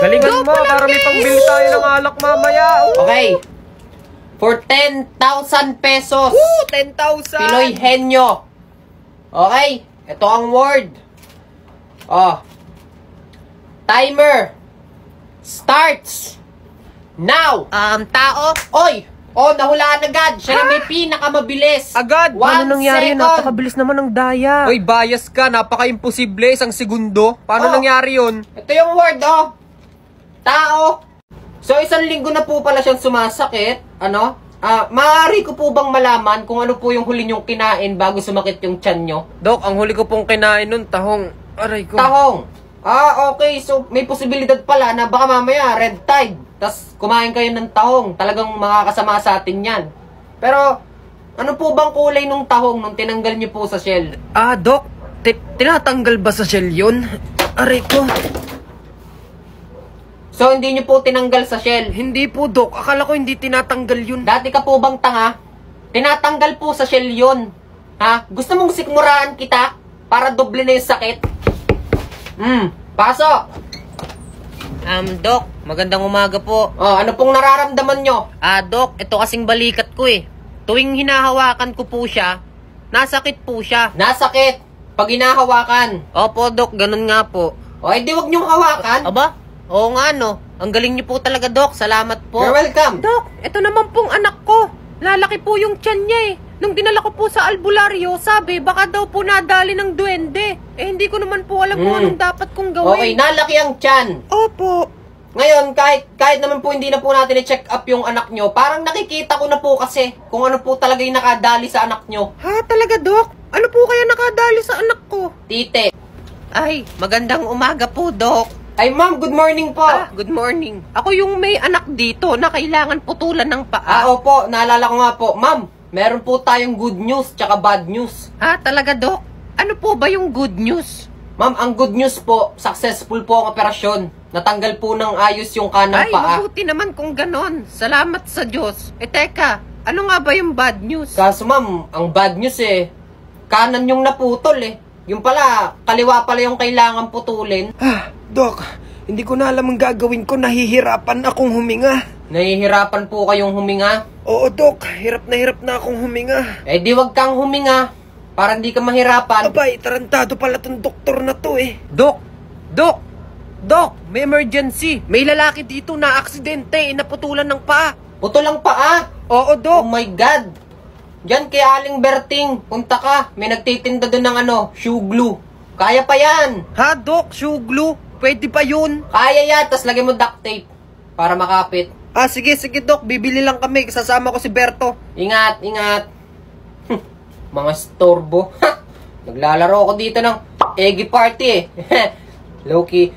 Galingan mo para may pangbili tayo ng alak mamaya. Okay. For 10,000 pesos. 10,000. Pinoy henyo. Okay. Ito ang word. Timer. Starts. Now. Tao? Oy. Nahulaan agad. Siya na may pinakamabilis. Agad. 1 Ano nangyari? second. Napakabilis naman ng daya. Uy, bias ka. Napaka-imposible. Isang segundo. Paano nangyari yun? Ito yung word, Tao. So, isang linggo na po pala siyang sumasakit. Maaari ko po bang malaman kung ano po yung huli niyong kinain bago sumakit yung tiyan nyo? Dok, ang huli ko pong kinain nun, tahong. Aray ko. Tahong. Okay. So, may posibilidad pala na baka mamaya red tide. Tapos, kumain kayo ng tahong. Talagang makakasama sa atin yan. Pero, ano po bang kulay nung tahong nung tinanggal niyo po sa shell? Dok, tinatanggal ba sa shell yun? Aray ko. So, hindi niyo po tinanggal sa shell? Hindi po, Dok. Akala ko hindi tinatanggal yun. Dati ka po bang tanga? Tinatanggal po sa shell yun. Ha? Gusto mong sikmuraan kita para doble na yung sakit? Pasok! Dok, magandang umaga po. Ano pong nararamdaman nyo? Dok, ito kasing balikat ko eh. Tuwing hinahawakan ko po siya, nasakit po siya. Nasakit pag hinahawakan. Opo, Dok, ganun nga po. Di wag nyong hawakan. Aba? Oo nga no. Ang galing niyo po talaga, Dok. Salamat po. You're welcome. Dok, ito naman pong anak ko. Lalaki po yung tiyan niya eh. Nung dinala ko po sa albularyo, sabi baka daw po nadali ng duwende. Hindi ko naman po alam kung anong dapat kong gawin. Okay, nalaki ang tiyan. Opo. Ngayon, kahit naman po hindi na po natin i-check up yung anak nyo, parang nakikita ko na po kasi kung ano po talaga yung nakadali sa anak nyo. Ha, talaga, Dok? Ano po kaya nakadali sa anak ko? Tite. Ay, magandang umaga po, Dok. Ay, ma'am, good morning po. Good morning. Ako yung may anak dito na kailangan putulan ng paa. Opo, naalala ko nga po. Ma'am, meron po tayong good news tsaka bad news. Talaga, Dok? Ano po ba yung good news? Ma'am, ang good news po, successful po ang operasyon. Natanggal po ng ayos yung kanang paa. Mabuti naman kung ganon. Salamat sa Diyos. Teka, ano nga ba yung bad news? Kaso ma'am, ang bad news kanan yung naputol Yung pala, kaliwa pala yung kailangan putulin. Dok, hindi ko na alam ang gagawin ko. Nahihirapan akong huminga. Nahihirapan po kayong huminga? Oo, Dok. Hirap na akong huminga. Di wag kang huminga. Para hindi ka mahirapan. Abay, tarantado pala tong doktor na to Dok, may emergency. May lalaki dito na aksidente, naputulan ng paa. Putol ang paa? Oo, Dok. Oh my God. Diyan kay Aling Berting, punta ka. May nagtitinda doon ng shoe glue. Kaya pa yan. Ha, Dok? Shoe glue? Pwede pa yun? Kaya yan, tas lagyan mo duct tape para makapit. Sige, Dok. Bibili lang kami. Kasama ko si Berto. Ingat. Mga storbo. Naglalaro ako dito ng eggy party Low-key.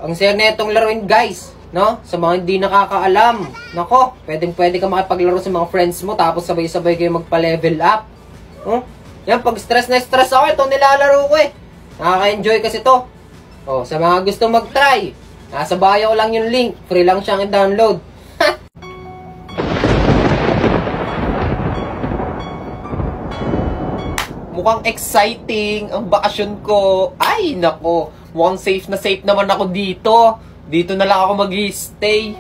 Ang saya na itong laruin, guys. No? Sa mga hindi nakakaalam. Nako, pwede ka makipaglaro sa mga friends mo tapos sabay-sabay kayo magpa-level up. Yan, pag stress ako, ito nilalaro ko Nakaka-enjoy kasi to. Sa mga gusto mag-try, nasa bio ko lang yung link. Free lang siyang i-download. Mukhang exciting ang bakasyon ko. Ay, nako. Mukhang safe naman ako dito. Dito na lang ako mag-stay.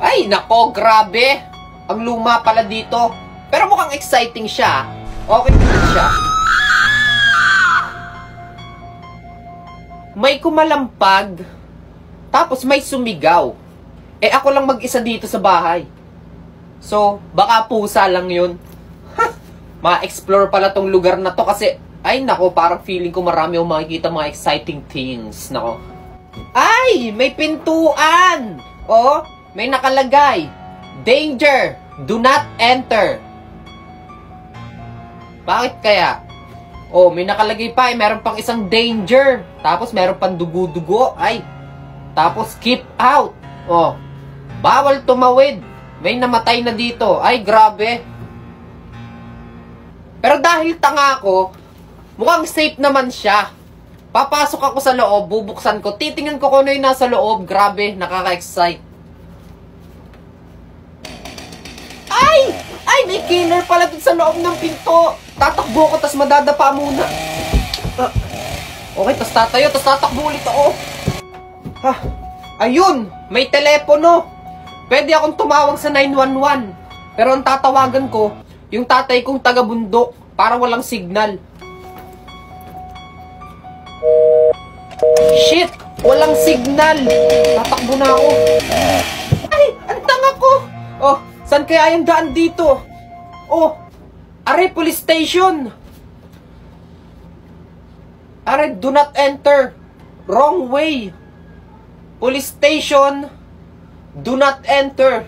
Ay, nako, grabe. Ang luma pala dito. Pero mukhang exciting siya. Okay din siya. May kumalampag. Tapos may sumigaw. Ako lang mag-isa dito sa bahay. So, baka pusa lang yun. Ma-explore pala tong lugar na to kasi, ay nako, parang feeling ko marami akong makikita mga exciting things. Nako. Ay, may pintuan. May nakalagay. Danger, do not enter. Bakit kaya? May nakalagay pa meron pang isang danger. Tapos meron pang dugo-dugo. Ay, tapos keep out. Bawal tumawid. May namatay na dito. Ay, grabe. Pero dahil tanga ako, mukhang safe naman siya. Papasok ako sa loob, bubuksan ko. Titingnan ko kung ano yung nasa loob. Grabe, nakaka-excite. Ay, may killer pala dun sa loob ng pinto. Tatakbo ko, tas madadapa muna. Okay, tas tatayo, tas tatakbo ulit ako. Ayun! May telepono! Pwede akong tumawag sa 911. Pero ang tatawagan ko, yung tatay kong taga-bundok para walang signal. Shit! Walang signal! Tatakbo na ako. Ay! Ang tanga ko! Oh, saan kaya yung daan dito? Oh! Are, police station! Are, do not enter! Wrong way! Police station! Do not enter!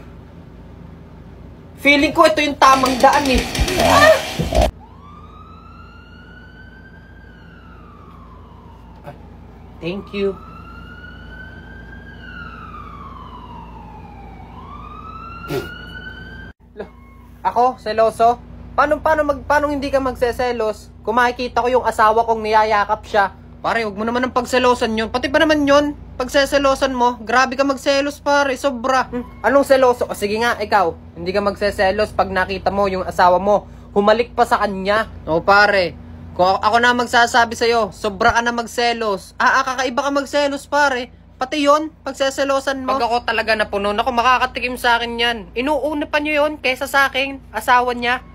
Feeling ko ito yung tamang daan eh. Ah! Thank you. Ako, seloso? Paano hindi ka magseselos? Kung makikita ko yung asawa kong niyayakap siya. Pare, huwag mo naman ang pagselosan yun. Pati ba naman yun? Pagseselosan mo, grabe ka magselos pare, sobra. Anong seloso? O sige nga, ikaw. Hindi ka magseselos pag nakita mo yung asawa mo. Humalik pa sa kanya. O pare, kung ako na magsasabi sa'yo, sobra ka na magselos. Kakaiba ka magselos pare. Pati yon pagseselosan mo. Pag ako talaga napuno, ako makakatikim sa akin yan. Inuuna pa nyo yun kaysa sa akin, asawa niya.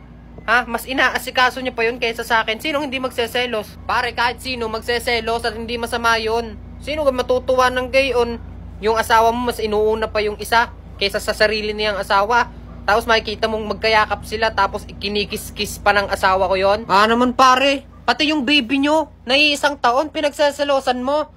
Ha? Mas inaasikaso niya pa yun kaysa sa akin. Sinong hindi magseselos? Pare, kahit sino magseselos at hindi masama yun. Sino ka matutuwa ng gayon? Yung asawa mo mas inuuna pa yung isa kaysa sa sarili niyang asawa. Tapos makikita mong magkayakap sila tapos ikinikis-kis pa ng asawa ko yon. Naman pare, pati yung baby nyo, na isang taon pinagseselosan mo.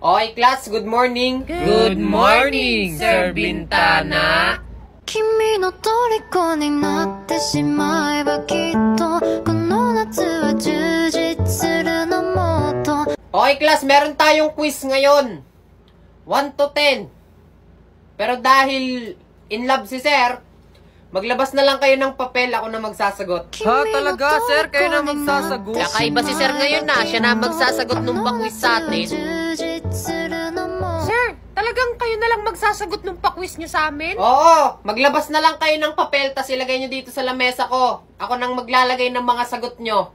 Okay class, good morning. Good morning, Sir Bintana. 君の虜になってしまえばきっとこの夏は充実するのもっと Okay class, meron tayong quiz ngayon. 1 to 10. Pero dahil in love si Sir, maglabas na lang kayo ng papel, ako na magsasagot. Ha, talaga, sir? Kayo na magsasagot? Kakaiba si Sir ngayon na. Siya na magsasagot nung pa-quiz sa atin. Sir, talagang kayo na lang magsasagot nung pa-quiz nyo sa amin? Oo, maglabas na lang kayo ng papel, tas ilagay nyo dito sa lamesa ko. Ako nang maglalagay ng mga sagot nyo.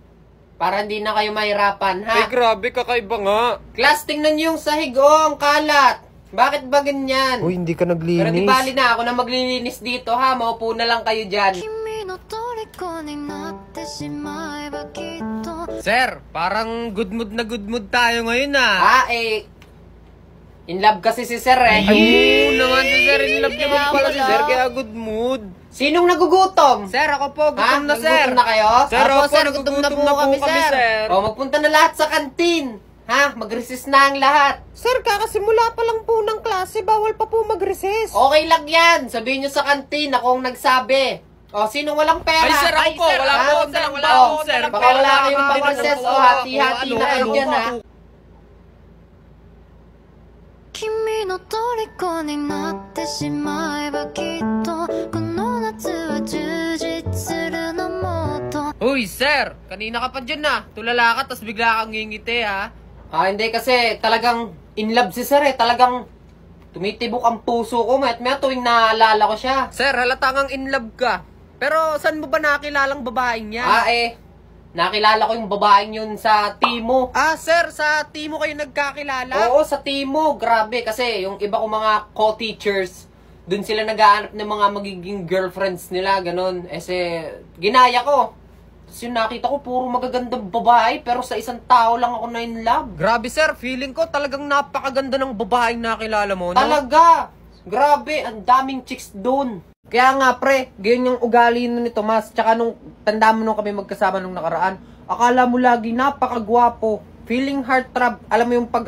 Para hindi na kayo mahirapan, ha? Ay, grabe, kakaiba nga. Class, tingnan nyo yung sahig, oh, ang kalat. Bakit ba ganyan? Uy, hindi ka Pero naglinis. di bali na, ako na maglilinis dito, ha? Maupo na lang kayo dyan. 君の虜になってしまえばきっと Sir, parang good mood na good mood tayo ngayon ah. In love kasi si Sir, eh. Oo naman si Sir, in love naman pala si Sir, kaya good mood. Sinong nagugutom? Sir, ako po, gutom na sir. Nagugutom na kayo? Sir, Apo, ako sir, po, gutom na nagugutom po kami, sir. O, magpunta na lahat sa kantin. Ha? Mag-resist na ang lahat. Sir, kakasimula pa lang po ng klase. Bawal pa po mag-recess. Okay lang yan. Sabihin nyo sa kantin, ako ang nagsabi. O, sino walang pera? Ay, sir, ako po. Wala ha? po akong dalang O, wala po akong dalang baka pera. wala kayong Hindi pang-recess. na O, po hati-hati na kayo dyan, ha? 君の虜になってしまえばきっとこの夏は充実するのもっと Uy, sir, kanina ka pa dyan ah. Tulala ka, tas bigla kang ngingiti ha. Hindi kasi talagang in love si Sir, eh. Talagang tumitibok ang puso ko. May tuwing naalala ko siya. Sir, halata kang in love ka. Pero saan mo ba nakilalang babaeng yan? Nakilala ko yung babaeng yun sa Timo. Sir, sa Timo kayo nagkakilala? Oo, sa Timo. Grabe, kasi yung iba kong mga co-teachers, dun sila nag-aanap ng mga magiging girlfriends nila, ganun. Ginaya ko. Tapos yung nakita ko, puro magagandang babae, pero sa isang tao lang ako na in love. Grabe sir, feeling ko talagang napakaganda ng babaeng nakilala mo, no? Talaga! Grabe, ang daming chicks dun. Kaya nga pre, ganyan yung ugali nun ni Tomas. Tsaka nung tanda mo nung kami magkasama nung nakaraan, akala mo lagi napakagwapo. Feeling heartthrob. Alam mo yung pag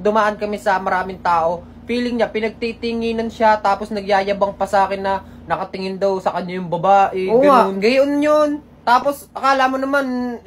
dumaan kami sa maraming tao, feeling niya, pinagtitinginan siya, tapos nagyayabang pa sa akin na nakatingin daw sa kanya yung babae. Oo nga, gayon yun. Tapos akala mo naman,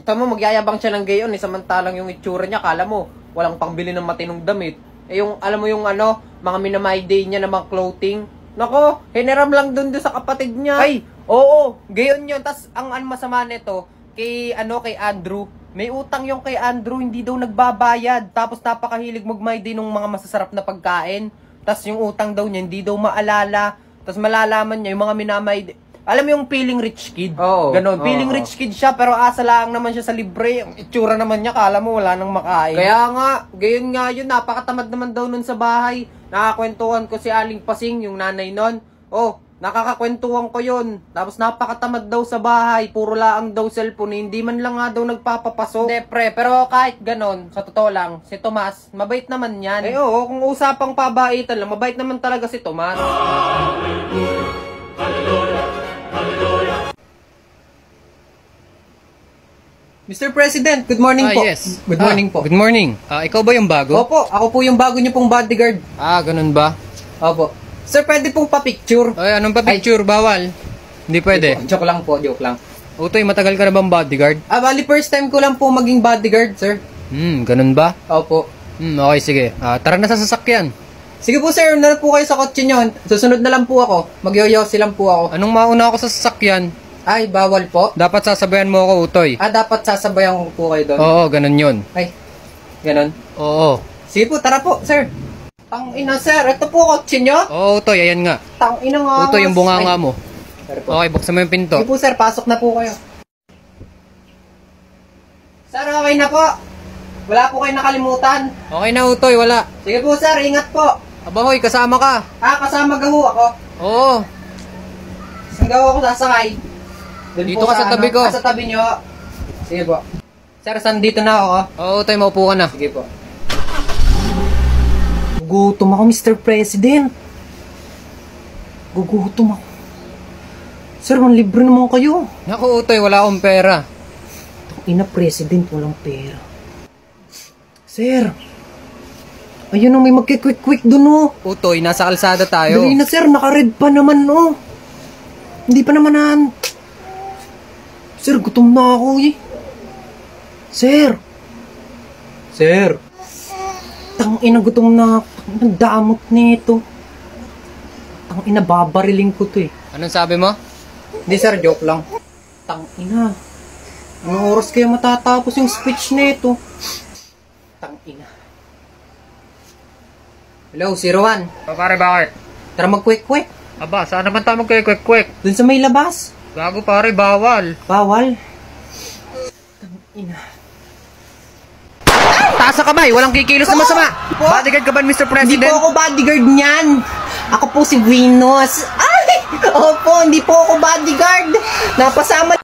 tamo magyayabang siya ng gayon, samantalang yung itsura niya, akala mo, walang pangbili ng matinong damit. Yung, alam mo yung mga minamay day niya na mga clothing, nako, hiniram lang dun sa kapatid niya. Ay, oo, gayon yun. Tas ang masama nito, kay Andrew, may utang yung kay Andrew, hindi daw nagbabayad. Tapos napakahilig mag-my day ng mga masasarap na pagkain. Tas yung utang daw niya, hindi daw maalala. Tas malalaman niya, yung mga Alam mo yung feeling rich kid? Oo. Ganon. Oo, Feeling oo. rich kid siya, pero asa lang naman siya sa libre. Ang itsura naman niya, kala mo wala nang makain. Kaya nga, gayon nga yun, napakatamad naman daw nun sa bahay. Nakakwentuhan ko si Aling Pasing, yung nanay nun. Oh, nakakakwentuhan ko yun. Tapos napakatamad daw sa bahay. Puro laang daw cellphone. Hindi man lang nga daw nagpapapasok. Hindi, pre. Pero kahit ganon, sa totoo lang, si Tomas, mabait naman yan. Eh oo, kung usapang pabaitan lang, mabait naman talaga si Tomas. Mr. President, good morning po. Yes. Good morning po. Good morning. Ikaw ba yung bago? Opo, ako po yung bago niyo pong bodyguard. Ganun ba? Opo. Sir, pwede pong pa-picture. Ay, anong pa picture? Bawal. Hindi pwede. Joke lang po, joke lang. Utoy, matagal ka na bang bodyguard? Bali, first time ko lang po maging bodyguard, sir. Ganun ba? Opo. Okay, sige. Tara na sa sasakyan. Sige po, sir, na po kayo sa kotse nyo. Susunod na lang po ako. Magyoyosi lang po ako. Anong mauna ako sa sasakyan? Ay, bawal po. Dapat sasabayan mo ako, Utoy. Dapat sasabayan ko po kayo doon. Oo, ganun yun. Ay, ganon. Oo. Sige po, tara po, sir. Tang-ina, sir. Ito po kotse nyo. Oo, Utoy, ayan nga. Tang-ina nga. Utoy, yung bunganga Ay, mo. sorry po. Okay, buksan mo yung pinto. Sige po, sir. Pasok na po kayo. Sir, okay na po. Wala po kayo nakalimutan. Okay na, Utoy, wala. Sige po, sir. Ingat po. Abahoy, kasama ka. Kasama gaho ako. Oo. Saan gaho ako sasakay? Doon Dito po ka sa tabi ko. Sa tabi nyo. Sige po. Sir, saan dito na ako? Oo, Utoy, maupo ka na. Sige po. Gugutom ako, Mr. President. Gugutom ako. Sir, libre naman kayo. Naku, Utoy, wala akong pera. Ina, President, walang pera. Sir, ayun ang may magkikwik-kwik dun, oh. Utoy, nasa kalsada tayo. Dali na, sir. Naka-red pa naman, oh. Hindi pa naman Sir, gutom na ako, eh. Sir. Sir. Tang-ina, gutom na ako. Ang damot nito. Tang-ina, babariling ko to, eh. Anong sabi mo? Hindi, sir. Joke lang. Tang-ina. Anong oras kaya matatapos yung speech nito? Tang-ina. Hello, 01. Pare, bakit? Tara mag-quick-quick. Aba, saan naman tayo magkwek-kwek? Dun sa may labas. Gago, pare, bawal. Bawal. Tang-ina. Taas sa kamay, walang kikilos na masama. Bodyguard ka ba, Mr. Hindi President? po ako bodyguard niyan. Ako po si Venus. Ay! Opo, hindi po ako bodyguard. Napasama